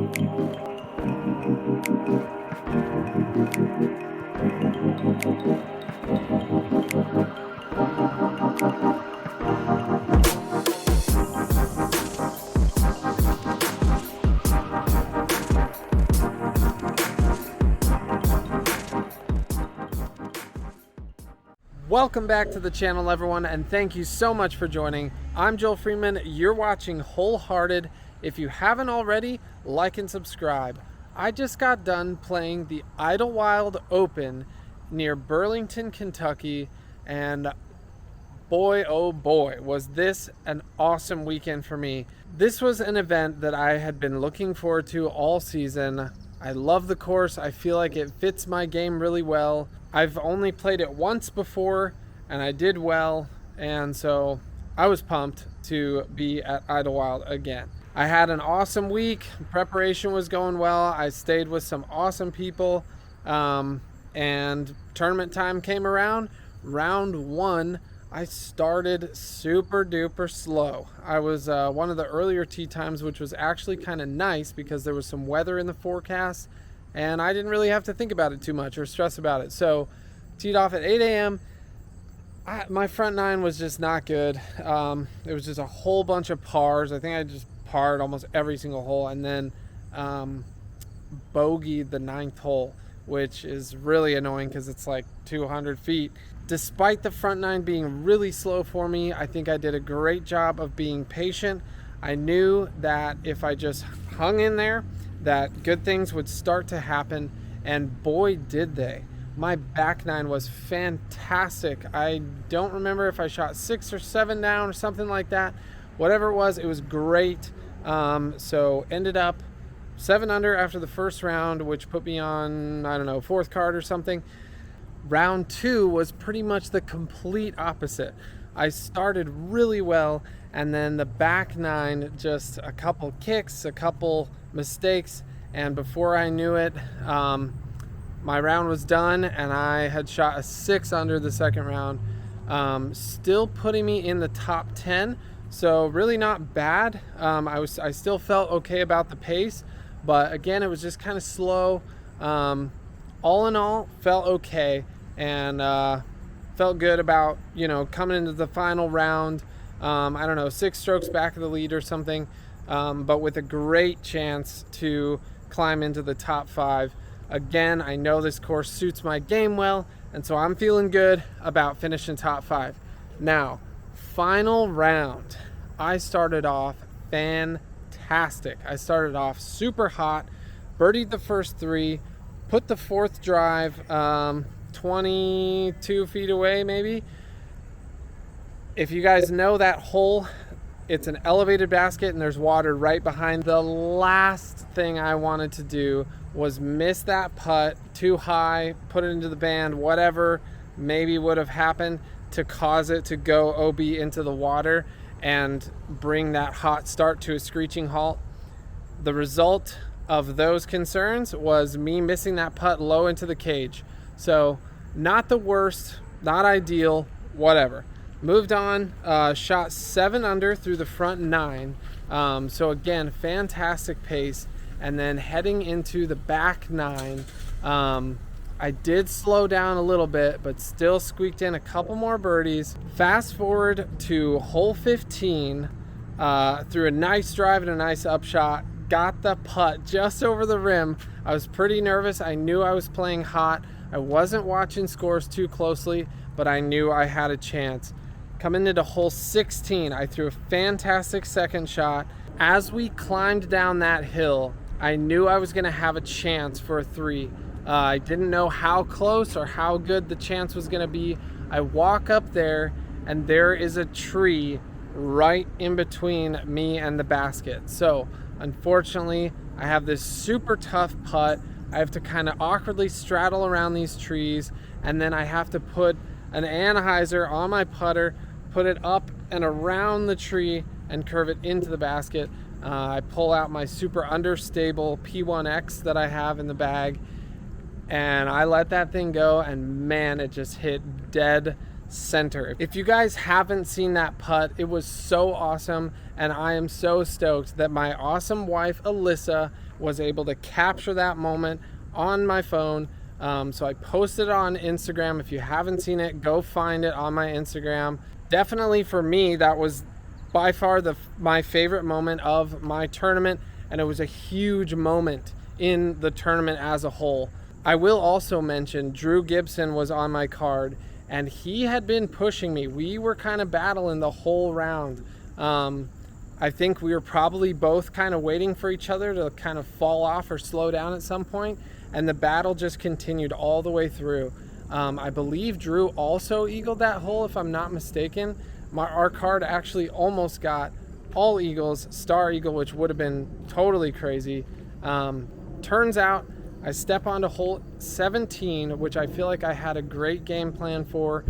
Welcome back to the channel, everyone, and thank you so much for joining. I'm Joel Freeman. You're watching Wholehearted. If you haven't already, like and subscribe. I just got done playing the Idlewild Open near Burlington, Kentucky, and boy, oh boy, was this an awesome weekend for me. This was an event that I had been looking forward to all season. I love the course. I feel like it fits my game really well. I've only played it once before and I did well, and so I was pumped to be at Idlewild again. I had an awesome week. Preparation was going well. I stayed with some awesome people, and tournament time came around. Round one, I started super duper slow. I was one of the earlier tee times, which was actually kind of nice because there was some weather in the forecast and I didn't really have to think about it too much or stress about it. So teed off at 8 a.m. My front nine was just not good. It was just a whole bunch of pars. I think I just parred almost every single hole, and then bogeyed the ninth hole, which is really annoying because it's like 200 feet. Despite the front nine being really slow for me, I think I did a great job of being patient. I knew that if I just hung in there, that good things would start to happen, and boy did they. My back nine was fantastic. I don't remember if I shot 6 or 7 down or something like that. Whatever it was great. So ended up 7 under after the first round, which put me on, I don't know, 4th card or something. Round 2 was pretty much the complete opposite. I started really well, and then the back nine, just a couple kicks, a couple mistakes, and before I knew it, my round was done and I had shot a 6 under the second round, still putting me in the top 10. So really not bad. I still felt okay about the pace, but again, it was just kind of slow. All in all, felt okay, and felt good about, coming into the final round. I don't know, 6 strokes back of the lead or something, but with a great chance to climb into the top 5. Again, I know this course suits my game well, and so I'm feeling good about finishing top 5. Now, final round. I started off fantastic. I started off super hot, birdied the first 3, put the 4th drive 22 feet away maybe. If you guys know that hole, it's an elevated basket and there's water right behind. The last thing I wanted to do was miss that putt too high, put it into the band, whatever maybe would have happened to cause it to go OB into the water and bring that hot start to a screeching halt. The result of those concerns was me missing that putt low into the cage. So not the worst, not ideal, whatever. Moved on, shot 7 under through the front 9. So again, fantastic pace. And then heading into the back 9, I did slow down a little bit, but still squeaked in a couple more birdies. Fast forward to hole 15, through a nice drive and a nice upshot, got the putt just over the rim. I was pretty nervous. I knew I was playing hot. I wasn't watching scores too closely, but I knew I had a chance. Coming into hole 16, I threw a fantastic second shot. As we climbed down that hill, I knew I was gonna have a chance for a 3. I didn't know how close or how good the chance was gonna be. I walk up there and there is a tree right in between me and the basket. So unfortunately, I have this super tough putt. I have to kind of awkwardly straddle around these trees, and then I have to put an anhyzer on my putter, put it up and around the tree and curve it into the basket. I pull out my super understable P1X that I have in the bag, and I let that thing go, and man, it just hit dead center. If you guys haven't seen that putt, it was so awesome, and I am so stoked that my awesome wife Alyssa was able to capture that moment on my phone. So I posted it on Instagram. If you haven't seen it, go find it on my Instagram. Definitely for me, that was by far my favorite moment of my tournament, and it was a huge moment in the tournament as a whole. I will also mention Drew Gibson was on my card, and he had been pushing me. We were kind of battling the whole round. I think we were probably both kind of waiting for each other to kind of fall off or slow down at some point, and the battle just continued all the way through. I believe Drew also eagled that hole, if I'm not mistaken. Our card actually almost got all eagles, star eagle, which would have been totally crazy. Turns out I step onto hole 17, which I feel like I had a great game plan for.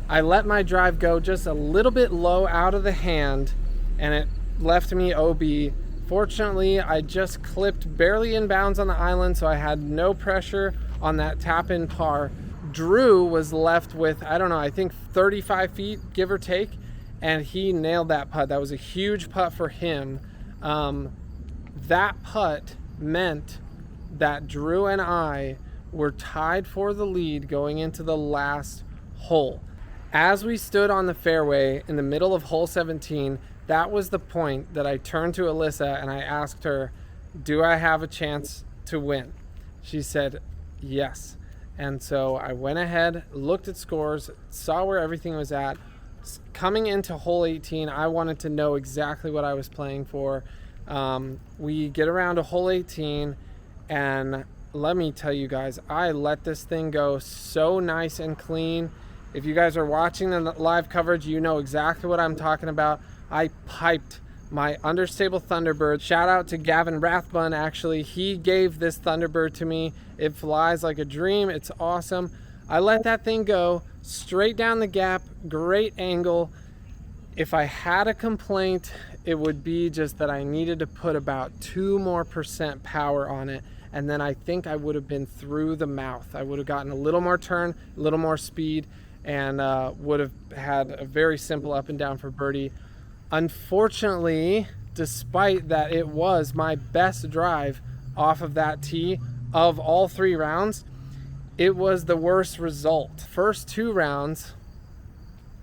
I let my drive go just a little bit low out of the hand, and it left me OB. Fortunately, I just clipped barely in bounds on the island, so I had no pressure on that tap-in par. Drew was left with, I don't know, I think 35 feet, give or take, and he nailed that putt. That was a huge putt for him. That putt meant that Drew and I were tied for the lead going into the last hole. As we stood on the fairway in the middle of hole 17, that was the point that I turned to Alyssa and I asked her, do I have a chance to win? She said, yes. And so I went ahead, looked at scores, saw where everything was at. Coming into hole 18, I wanted to know exactly what I was playing for. We get around to hole 18, and let me tell you guys, I let this thing go so nice and clean. If you guys are watching the live coverage, you know exactly what I'm talking about. I piped my understable Thunderbird. Shout out to Gavin Rathbun, actually. He gave this Thunderbird to me. It flies like a dream. It's awesome. I let that thing go straight down the gap, great angle. If I had a complaint, it would be just that I needed to put about 2% more power on it, and then I think I would have been through the mouth. I would have gotten a little more turn, a little more speed, and would have had a very simple up and down for birdie. Unfortunately, despite that it was my best drive off of that tee of all 3 rounds, it was the worst result. First 2 rounds,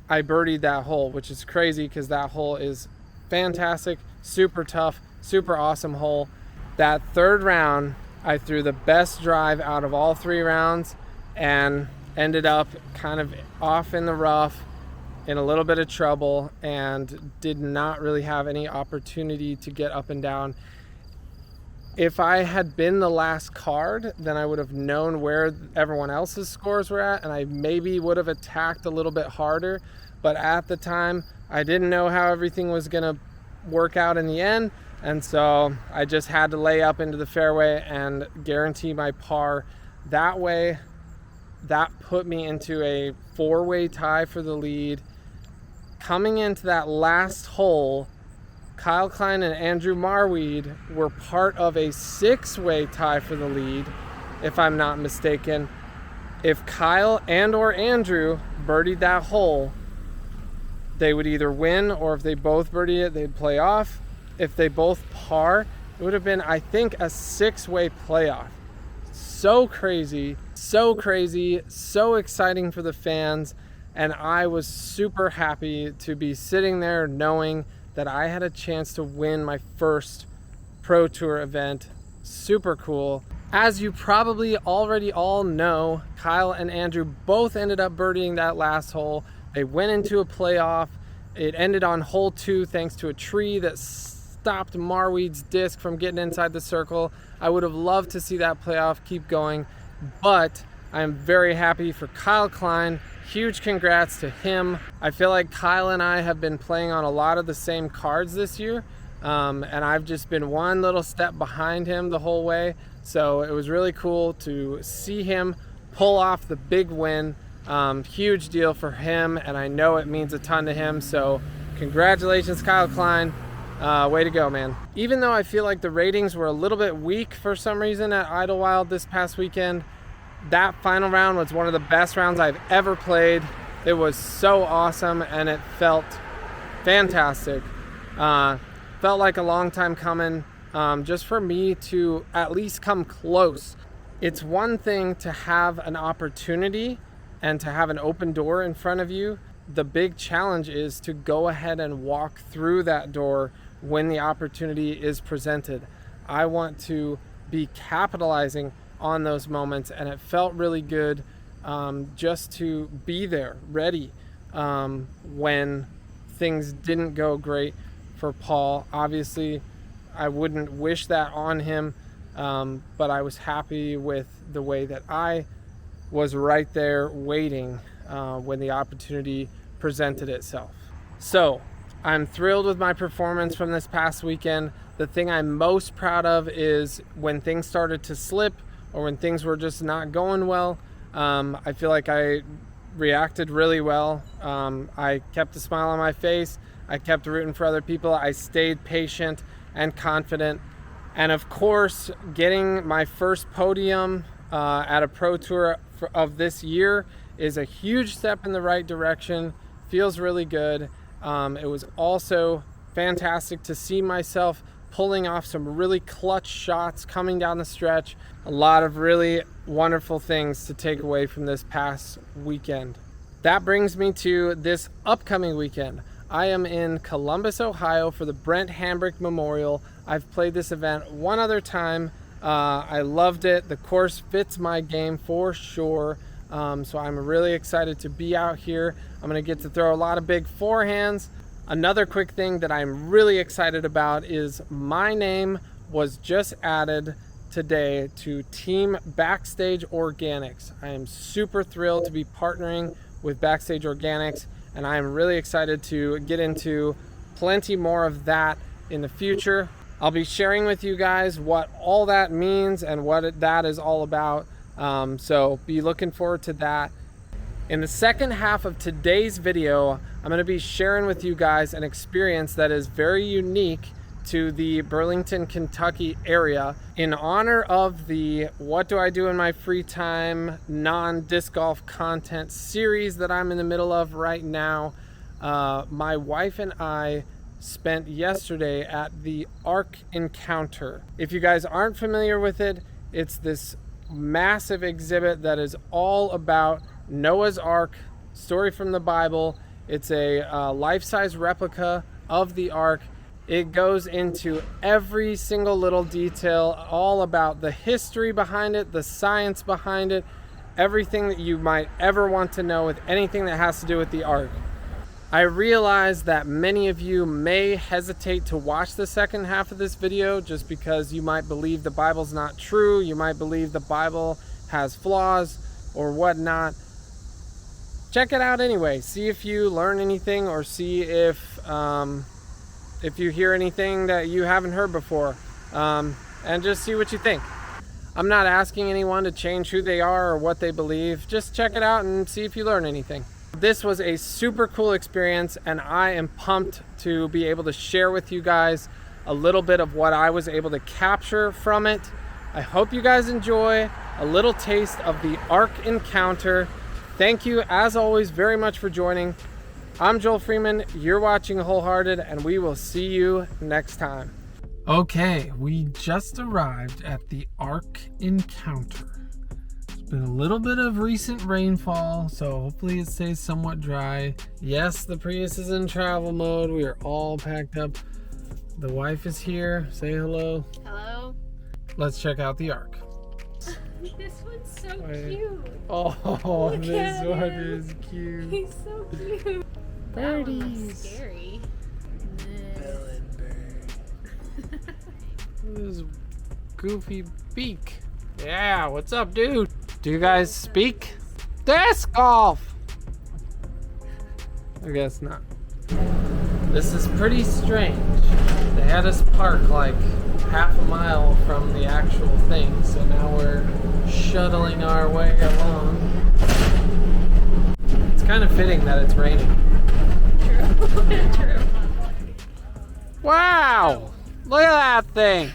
I birdied that hole, which is crazy because that hole is fantastic, super tough, super awesome hole. That 3rd round, I threw the best drive out of all 3 rounds and ended up kind of off in the rough, in a little bit of trouble, and did not really have any opportunity to get up and down. If I had been the last card, then I would have known where everyone else's scores were at, and I maybe would have attacked a little bit harder. But at the time, I didn't know how everything was gonna work out in the end, and so I just had to lay up into the fairway and guarantee my par. That way, that put me into a 4-way tie for the lead. Coming into that last hole, Kyle Klein and Andrew Marweed were part of a 6-way tie for the lead, if I'm not mistaken. If Kyle and or Andrew birdied that hole, they would either win, or if they both birdied it, they'd play off. If they both par, it would have been, I think, a 6-way playoff. So crazy, so exciting for the fans. And I was super happy to be sitting there knowing that I had a chance to win my first Pro Tour event. Super cool. As you probably already all know, Kyle and Andrew both ended up birdieing that last hole. They went into a playoff. It ended on hole 2 thanks to a tree that stopped Marweed's disc from getting inside the circle. I would have loved to see that playoff keep going, but I am very happy for Kyle Klein. Huge congrats to him. I feel like Kyle and I have been playing on a lot of the same cards this year, and I've just been one little step behind him the whole way. So it was really cool to see him pull off the big win. Huge deal for him, and I know it means a ton to him. So congratulations, Kyle Klein. Way to go, man. Even though I feel like the ratings were a little bit weak for some reason at Idlewild this past weekend, that final round was one of the best rounds I've ever played. It was so awesome, and it felt fantastic. Felt like a long time coming, just for me to at least come close. It's one thing to have an opportunity and to have an open door in front of you. The big challenge is to go ahead and walk through that door when the opportunity is presented. I want to be capitalizing on those moments, and it felt really good just to be there, ready when things didn't go great for Paul. Obviously, I wouldn't wish that on him, but I was happy with the way that I was right there waiting when the opportunity presented itself. So I'm thrilled with my performance from this past weekend. The thing I'm most proud of is when things started to slip or when things were just not going well. I feel like I reacted really well. I kept a smile on my face. I kept rooting for other people. I stayed patient and confident. And of course, getting my first podium at a pro tour of this year is a huge step in the right direction. Feels really good. It was also fantastic to see myself pulling off some really clutch shots coming down the stretch. A lot of really wonderful things to take away from this past weekend. That brings me to this upcoming weekend. I am in Columbus, Ohio for the Brent Hambrick Memorial. I've played this event one other time. I loved it. The course fits my game for sure. So I'm really excited to be out here. I'm going to get to throw a lot of big forehands. Another quick thing that I'm really excited about is my name was just added today to Team Backstage Organics. I am super thrilled to be partnering with Backstage Organics, and I am really excited to get into plenty more of that in the future. I'll be sharing with you guys what all that means and what that is all about. So be looking forward to that. In the second half of today's video, I'm going to be sharing with you guys an experience that is very unique to the Burlington, Kentucky area in honor of the What Do I Do in My Free Time non-disc golf content series that I'm in the middle of right now. My wife and I spent yesterday at the Ark Encounter. If you guys aren't familiar with it, it's this massive exhibit that is all about Noah's Ark, story from the Bible. It's a life-size replica of the Ark. It goes into every single little detail, all about the history behind it, the science behind it, everything that you might ever want to know with anything that has to do with the Ark. I realize that many of you may hesitate to watch the second half of this video just because you might believe the Bible's not true, you might believe the Bible has flaws or whatnot. Check it out anyway. See if you learn anything, or see if you hear anything that you haven't heard before, and just see what you think. I'm not asking anyone to change who they are or what they believe. Just check it out and see if you learn anything. This was a super cool experience, and I am pumped to be able to share with you guys a little bit of what I was able to capture from it. I hope you guys enjoy a little taste of the Ark Encounter. Thank you, as always, very much for joining. I'm Joel Freeman, you're watching Wholehearted, and we will see you next time. Okay, we just arrived at the Ark Encounter. There's been a little bit of recent rainfall, so hopefully it stays somewhat dry. Yes, the Prius is in travel mode. We are all packed up. The wife is here. Say hello. Hello. Let's check out the Ark. This one's so cute. Oh, Look this at one him. is cute. He's so cute. That one looks scary. This goofy beak. Yeah, what's up, dude? Do you guys speak disc golf? I guess not. This is pretty strange. They had us park like half a mile from the actual thing, so now we're shuttling our way along. It's kind of fitting that it's raining. True. True. Wow! Look at that thing!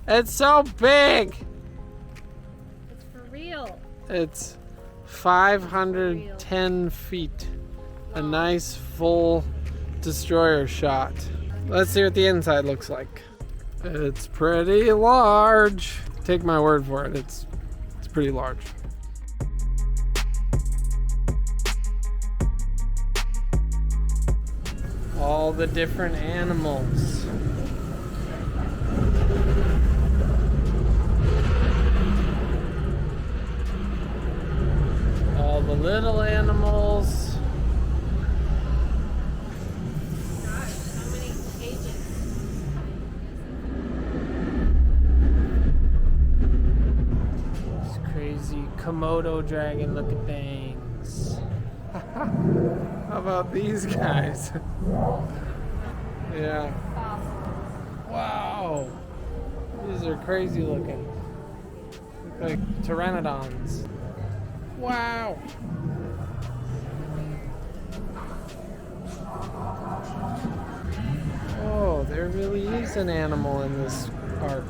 It's so big! It's for real. It's 510 feet. A nice full destroyer shot. Let's see what the inside looks like. It's pretty large. Take my word for it, it's pretty large. All the different animals. All the little animals. Gosh, so many cages. These crazy Komodo dragon looking things. How about these guys? Yeah. Wow. These are crazy looking. Look like pteranodons. Wow. Oh, there really is an animal in this ark.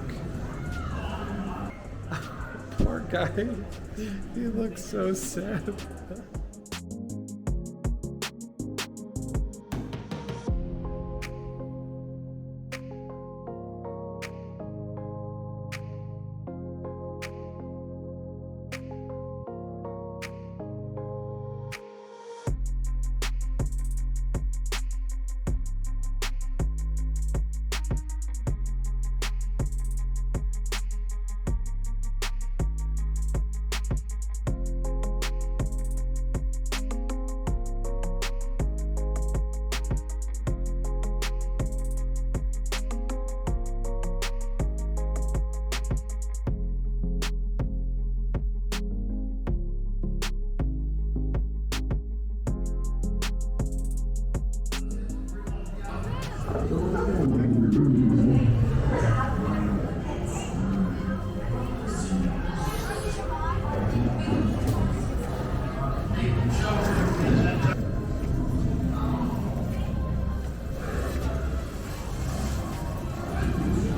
Poor guy. He looks so sad.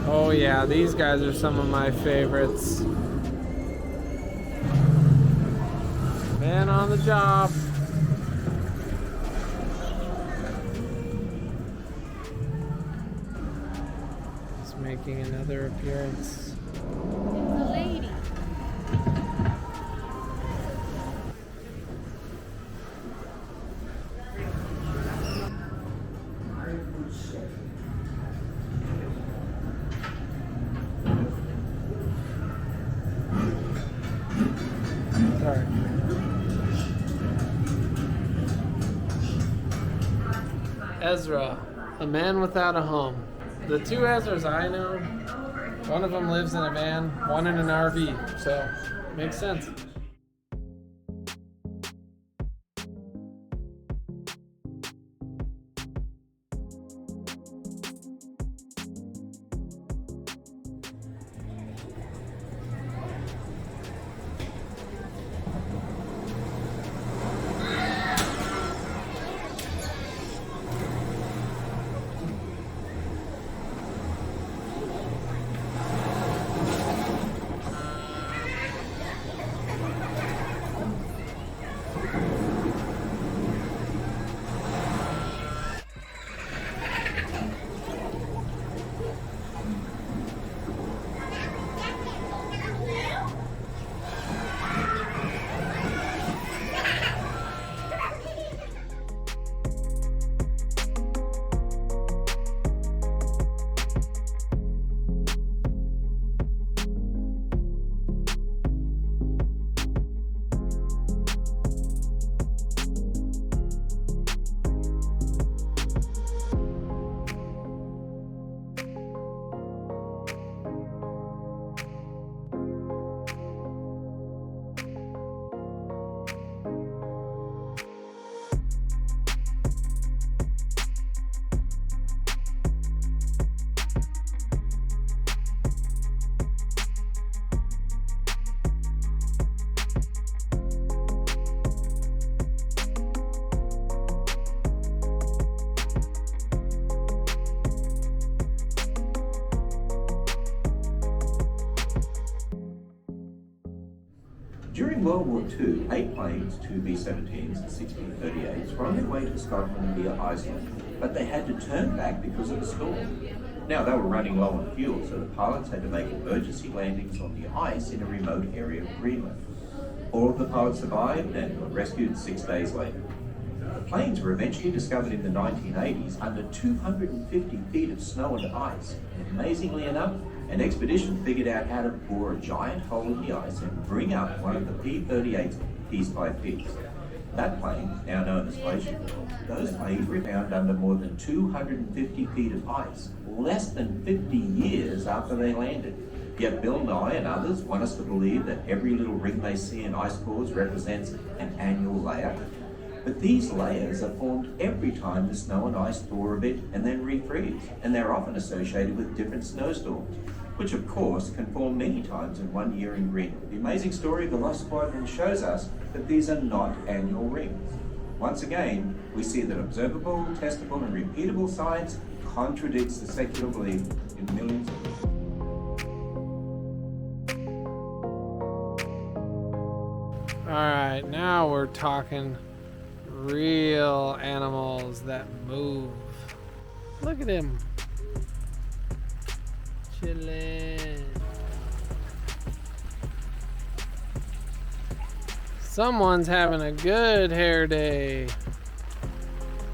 Oh yeah, these guys are some of my favorites. Man on the job. He's making another appearance. It's a lady. Sorry. Ezra, a man without a home. The two Ezras I know, one of them lives in a van, one in an RV, so makes sense. During World War II, 8 planes, 2 B-17s and 6 B-38s, were on their way to Scotland via Iceland, but they had to turn back because of a storm. Now, they were running low on fuel, so the pilots had to make emergency landings on the ice in a remote area of Greenland. All of the pilots survived and were rescued 6 days later. The planes were eventually discovered in the 1980s under 250 feet of snow and ice. And amazingly enough, an expedition figured out how to bore a giant hole in the ice and bring up one of the P-38s piece by piece. That plane, now known as Glacier, those planes were found under more than 250 feet of ice, less than 50 years after they landed. Yet Bill Nye and others want us to believe that every little ring they see in ice cores represents an annual layer. But these layers are formed every time the snow and ice thaw a bit and then refreeze, and they're often associated with different snowstorms, which of course can form many times in one year in Greenland. The amazing story of the Lost Squadron shows us that these are not annual rings. Once again, we see that observable, testable, and repeatable science contradicts the secular belief in millions of years. Alright, now we're talking real animals that move. Look at him. Chillin'. Someone's having a good hair day.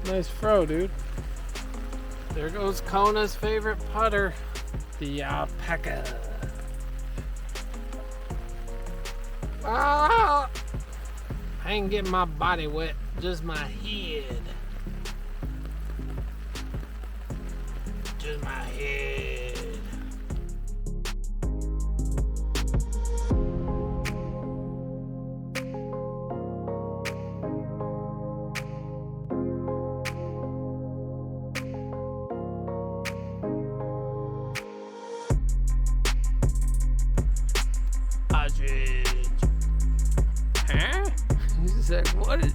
Nice fro, dude. There goes Kona's favorite putter, the alpaca. Ah! I ain't getting my body wet, just my head. Just my head. Ostrich. Huh? He's like, what is...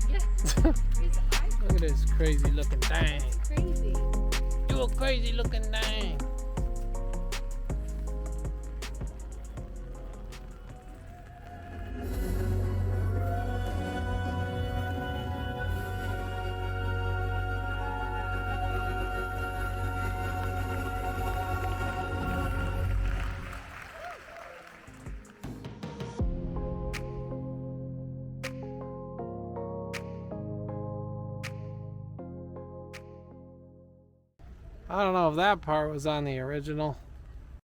Yeah. His eyes Look at this crazy looking thing. are crazy. You a crazy looking thing. I don't know if that part was on the original.